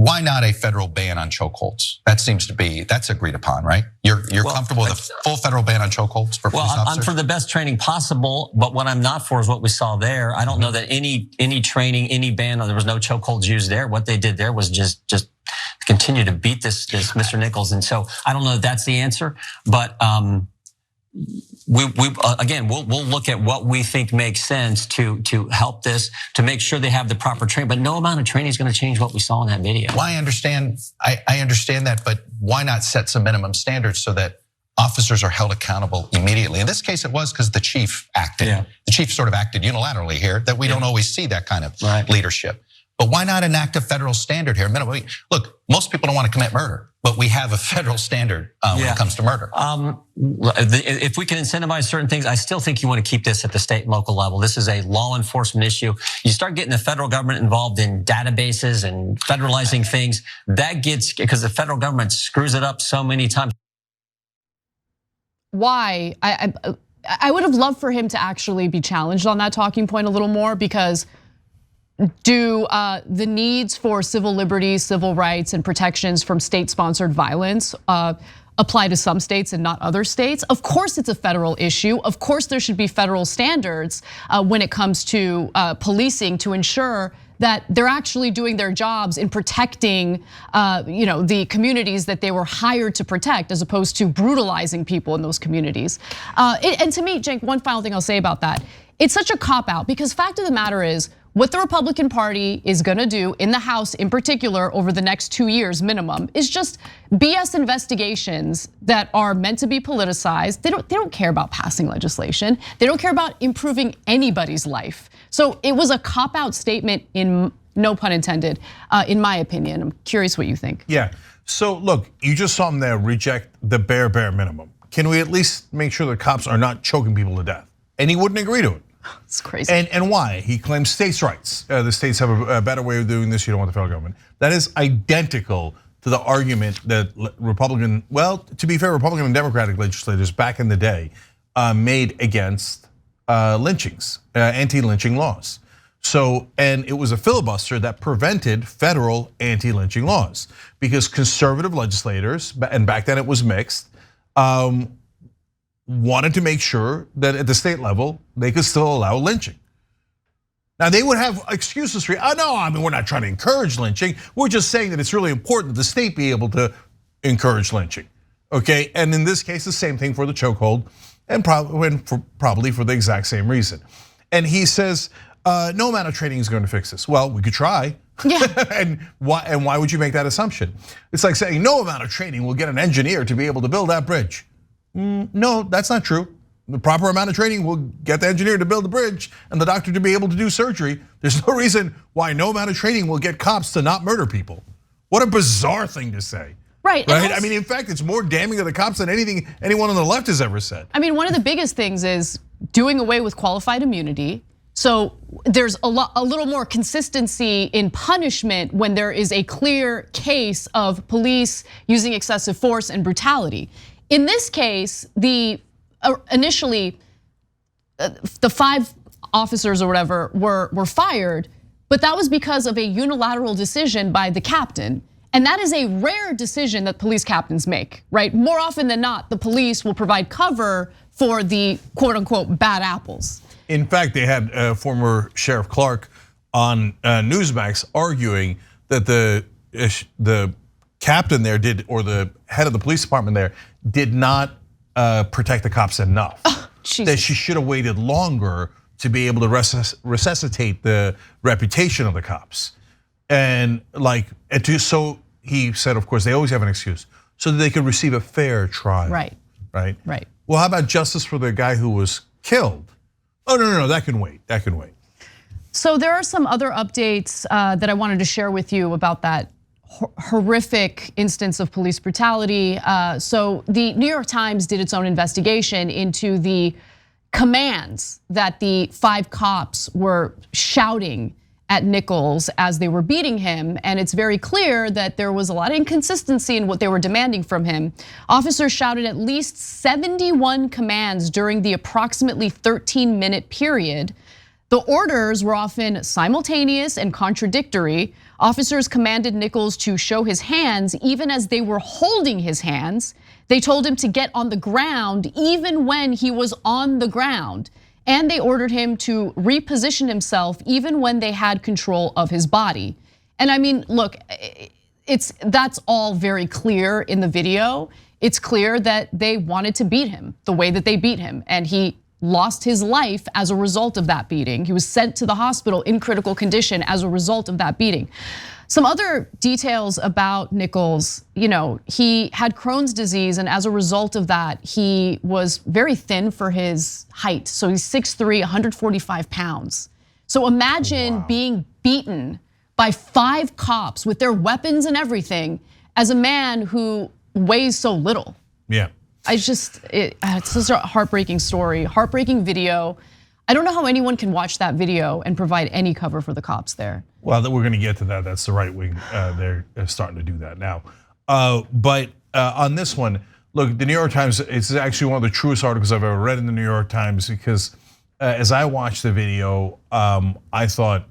Why not a federal ban on chokeholds? That's agreed upon, right? You're comfortable with a full federal ban on chokeholds for police officers? I'm for the best training possible, but what I'm not for is what we saw there. I don't know that any training, any ban, there was no chokeholds used there. What they did there was just continue to beat this Mr. Nichols. And so I don't know if that's the answer, but we'll look at what we think makes sense to help this, to make sure they have the proper training. But no amount of training is going to change what we saw in that video. Well, I understand that, but why not set some minimum standards so that officers are held accountable immediately? In this case, it was because the chief acted. Yeah. The chief sort of acted unilaterally here, that we don't always see that kind of leadership. But why not enact a federal standard here? Look, most people don't want to commit murder, but we have a federal standard when it comes to murder. If we can incentivize certain things, I still think you want to keep this at the state and local level. This is a law enforcement issue. You start getting the federal government involved in databases and federalizing things, because the federal government screws it up so many times. Why? I would have loved for him to actually be challenged on that talking point a little more, because do the needs for civil liberties, civil rights, and protections from state-sponsored violence apply to some states and not other states? Of course it's a federal issue. Of course there should be federal standards when it comes to policing to ensure that they're actually doing their jobs in protecting the communities that they were hired to protect, as opposed to brutalizing people in those communities. And to me, Cenk, one final thing I'll say about that, it's such a cop-out, because fact of the matter is, what the Republican Party is gonna do in the House in particular over the next 2 years minimum is just BS investigations that are meant to be politicized. They don't care about passing legislation. They don't care about improving anybody's life. So it was a cop-out statement, in no pun intended, in my opinion. I'm curious what you think. Yeah, so look, you just saw them there reject the bare minimum. Can we at least make sure the cops are not choking people to death? And he wouldn't agree to it. It's crazy. And why? He claims states' rights. The states have a better way of doing this. You don't want the federal government. That is identical to the argument that to be fair, Republican and Democratic legislators back in the day made against lynchings, anti-lynching laws. So, and it was a filibuster that prevented federal anti-lynching laws, because conservative legislators, and back then it was mixed, wanted to make sure that at the state level, they could still allow lynching. Now they would have excuses for, we're not trying to encourage lynching. We're just saying that it's really important that the state be able to encourage lynching, okay? And in this case, the same thing for the chokehold, and probably for the exact same reason. And he says, no amount of training is going to fix this. Well, we could try. Yeah. And why would you make that assumption? It's like saying no amount of training will get an engineer to be able to build that bridge. No, that's not true. The proper amount of training will get the engineer to build the bridge and the doctor to be able to do surgery. There's no reason why no amount of training will get cops to not murder people. What a bizarre thing to say. Right. I mean, in fact, it's more damning of the cops than anyone on the left has ever said. I mean, one of the biggest things is doing away with qualified immunity. So there's a little more consistency in punishment when there is a clear case of police using excessive force and brutality. In this case, initially the 5 officers or whatever were fired, but that was because of a unilateral decision by the captain. And that is a rare decision that police captains make, right? More often than not, the police will provide cover for the quote unquote bad apples. In fact, they had former Sheriff Clark on Newsmax arguing that the captain there or the head of the police department there did not protect the cops enough. That she should have waited longer to be able to resuscitate the reputation of the cops. And so he said, of course, they always have an excuse, so that they could receive a fair trial. Right. Well, how about justice for the guy who was killed? Oh, no, that can wait, So there are some other updates that I wanted to share with you about that horrific instance of police brutality. So the New York Times did its own investigation into the commands that the 5 cops were shouting at Nichols as they were beating him, and it's very clear that there was a lot of inconsistency in what they were demanding from him. Officers shouted at least 71 commands during the approximately 13-minute period. The orders were often simultaneous and contradictory. Officers commanded Nichols to show his hands even as they were holding his hands. They told him to get on the ground even when he was on the ground. And they ordered him to reposition himself even when they had control of his body. And I mean, look, that's all very clear in the video. It's clear that they wanted to beat him the way that they beat him, and he lost his life as a result of that beating. He was sent to the hospital in critical condition as a result of that beating. Some other details about Nichols, he had Crohn's disease, and as a result of that, he was very thin for his height. So he's 6'3", 145 pounds. So imagine being beaten by 5 cops with their weapons and everything as a man who weighs so little. Yeah. It's such a heartbreaking story, heartbreaking video. I don't know how anyone can watch that video and provide any cover for the cops there. Well, we're going to get to that. That's the right wing. They're starting to do that now. But on this one, look, the New York Times, it's actually one of the truest articles I've ever read in the New York Times, because as I watched the video, I thought,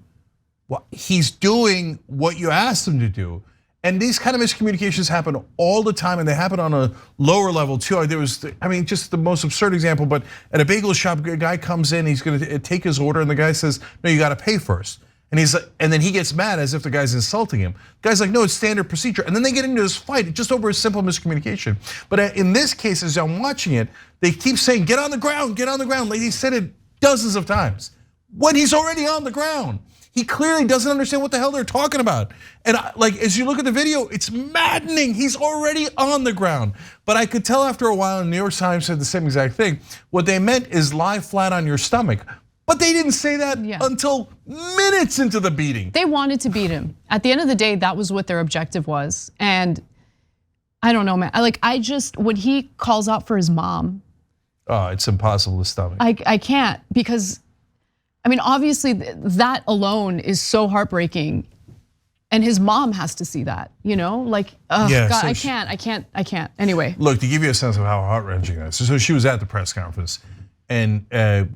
well, he's doing what you asked him to do. And these kind of miscommunications happen all the time, and they happen on a lower level too. There was, just the most absurd example, but at a bagel shop, a guy comes in, he's gonna take his order, and the guy says, no, you gotta pay first. And then he gets mad as if the guy's insulting him. The guy's like, no, it's standard procedure. And then they get into this fight just over a simple miscommunication. But in this case, as I'm watching it, they keep saying, get on the ground, get on the ground. Like he said it dozens of times when he's already on the ground. He clearly doesn't understand what the hell they're talking about. And as you look at the video, it's maddening. He's already on the ground. But I could tell after a while, and the New York Times said the same exact thing. What they meant is lie flat on your stomach. But they didn't say that until minutes into the beating. They wanted to beat him. At the end of the day, that was what their objective was. And I don't know, man. When he calls out for his mom. Oh, it's impossible to stomach. I can't, because obviously that alone is so heartbreaking, and his mom has to see that, God, I can't. Anyway. Look, to give you a sense of how heart-wrenching that is. So she was at the press conference, and a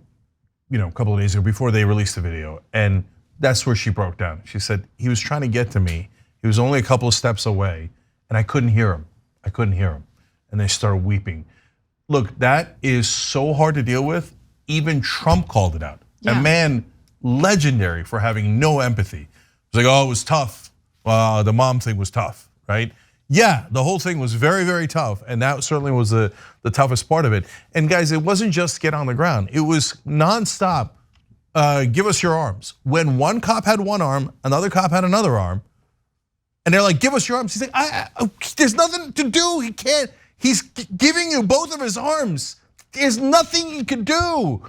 couple of days ago before they released the video, and that's where she broke down. She said, he was trying to get to me. He was only a couple of steps away, and I couldn't hear him. And they started weeping. Look, that is so hard to deal with. Even Trump called it out. Yeah. A man legendary for having no empathy. It's like, oh, it was tough. The mom thing was tough, right? Yeah, the whole thing was very, very tough, and that certainly was the toughest part of it. And guys, it wasn't just get on the ground. It was nonstop, give us your arms. When one cop had one arm, another cop had another arm, and they're like, give us your arms. He's like, there's nothing to do, he can't. He's giving you both of his arms. There's nothing he can do.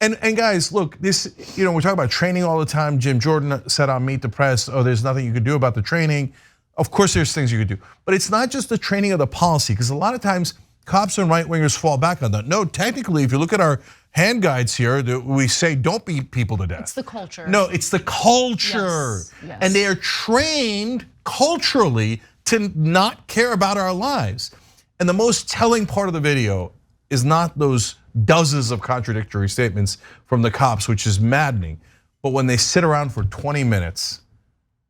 And guys, look, this, we're talking about training all the time. Jim Jordan said on Meet the Press, oh, there's nothing you can do about the training. Of course there's things you could do, but it's not just the training of the policy, because a lot of times cops and right-wingers fall back on that. No, technically, if you look at our hand guides here, we say don't beat people to death. It's the culture. No, it's the culture. Yes. And they are trained culturally to not care about our lives. And the most telling part of the video is not those dozens of contradictory statements from the cops, which is maddening, but when they sit around for 20 minutes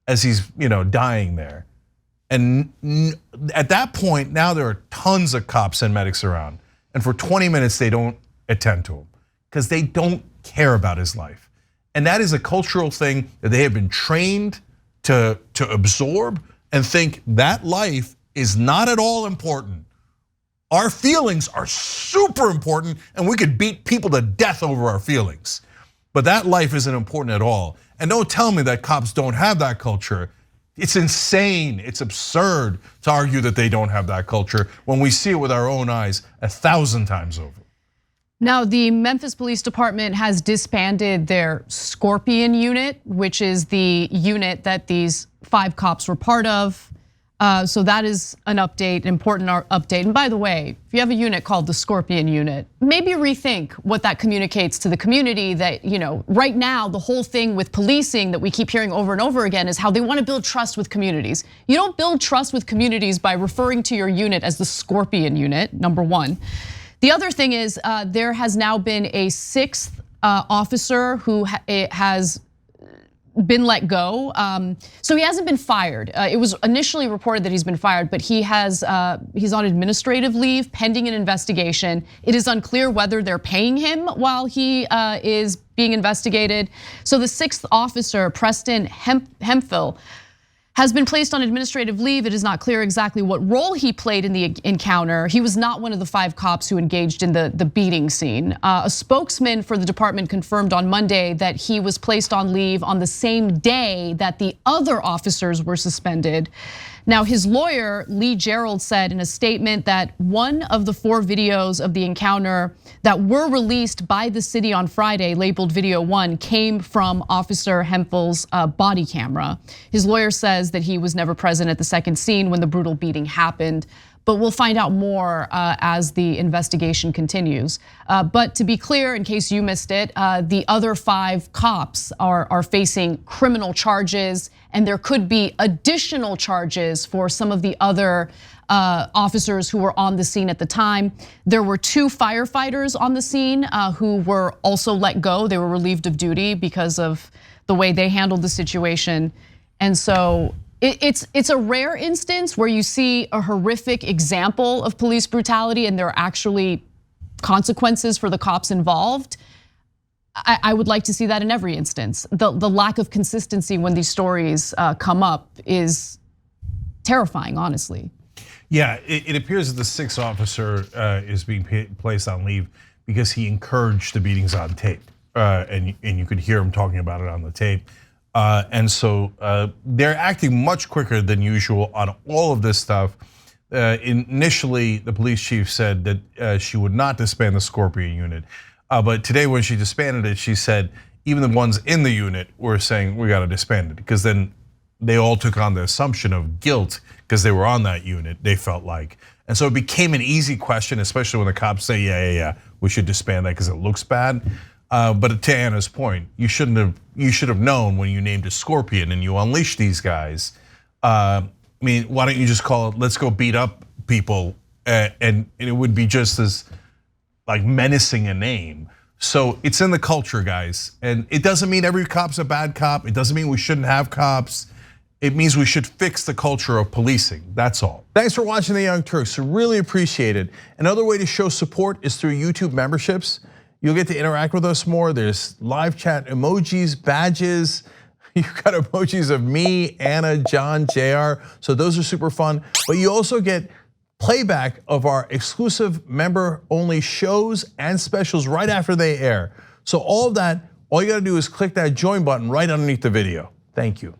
as he's dying there. And at that point, now there are tons of cops and medics around. And for 20 minutes, they don't attend to him because they don't care about his life. And that is a cultural thing that they have been trained to absorb and think that life is not at all important. Our feelings are super important, and we could beat people to death over our feelings. But that life isn't important at all. And don't tell me that cops don't have that culture. It's insane, it's absurd to argue that they don't have that culture when we see it with our own eyes 1,000 times over. Now, the Memphis Police Department has disbanded their Scorpion unit, which is the unit that these 5 cops were part of. So that is an update, an important update. And by the way, if you have a unit called the Scorpion unit, maybe rethink what that communicates to the community. That, right now, the whole thing with policing that we keep hearing over and over again is how they want to build trust with communities. You don't build trust with communities by referring to your unit as the Scorpion unit, number one. The other thing is there has now been a 6th officer who has been let go. So he hasn't been fired. It was initially reported that he's been fired, but he's on administrative leave pending an investigation. It is unclear whether they're paying him while he is being investigated. So the 6th officer, Preston Hemphill, has been placed on administrative leave. It is not clear exactly what role he played in the encounter. He was not one of the 5 cops who engaged in the beating scene. A spokesman for the department confirmed on Monday that he was placed on leave on the same day that the other officers were suspended. Now, his lawyer, Lee Gerald, said in a statement that one of the 4 videos of the encounter that were released by the city on Friday, labeled Video 1, came from Officer Hemphill's body camera. His lawyer says that he was never present at the second scene when the brutal beating happened. But we'll find out more as the investigation continues. But to be clear, in case you missed it, the other 5 cops are facing criminal charges, and there could be additional charges for some of the other officers who were on the scene at the time. There were 2 firefighters on the scene who were also let go. They were relieved of duty because of the way they handled the situation. And so it's a rare instance where you see a horrific example of police brutality and there are actually consequences for the cops involved. I would like to see that in every instance. The lack of consistency when these stories come up is terrifying, honestly. Yeah, it appears that the 6th officer is being placed on leave because he encouraged the beatings on tape, and you could hear him talking about it on the tape. And so they're acting much quicker than usual on all of this stuff. Initially, the police chief said that she would not disband the Scorpion unit. But today when she disbanded it, she said even the ones in the unit were saying we got to disband it, because then they all took on the assumption of guilt because they were on that unit, they felt like. And so it became an easy question, especially when the cops say, yeah, we should disband that because it looks bad. But to Anna's point, you should have known when you named a Scorpion and you unleashed these guys. I mean, why don't you just call it, let's go beat up people, and it would be just as like menacing a name. So it's in the culture, guys. And it doesn't mean every cop's a bad cop. It doesn't mean we shouldn't have cops. It means we should fix the culture of policing, that's all. Thanks for watching The Young Turks, really appreciate it. Another way to show support is through YouTube memberships. You'll get to interact with us more. There's live chat emojis, badges. You've got emojis of me, Anna, John, JR. So those are super fun. But you also get playback of our exclusive member-only shows and specials right after they air. So all of that, all you gotta do is click that join button right underneath the video. Thank you.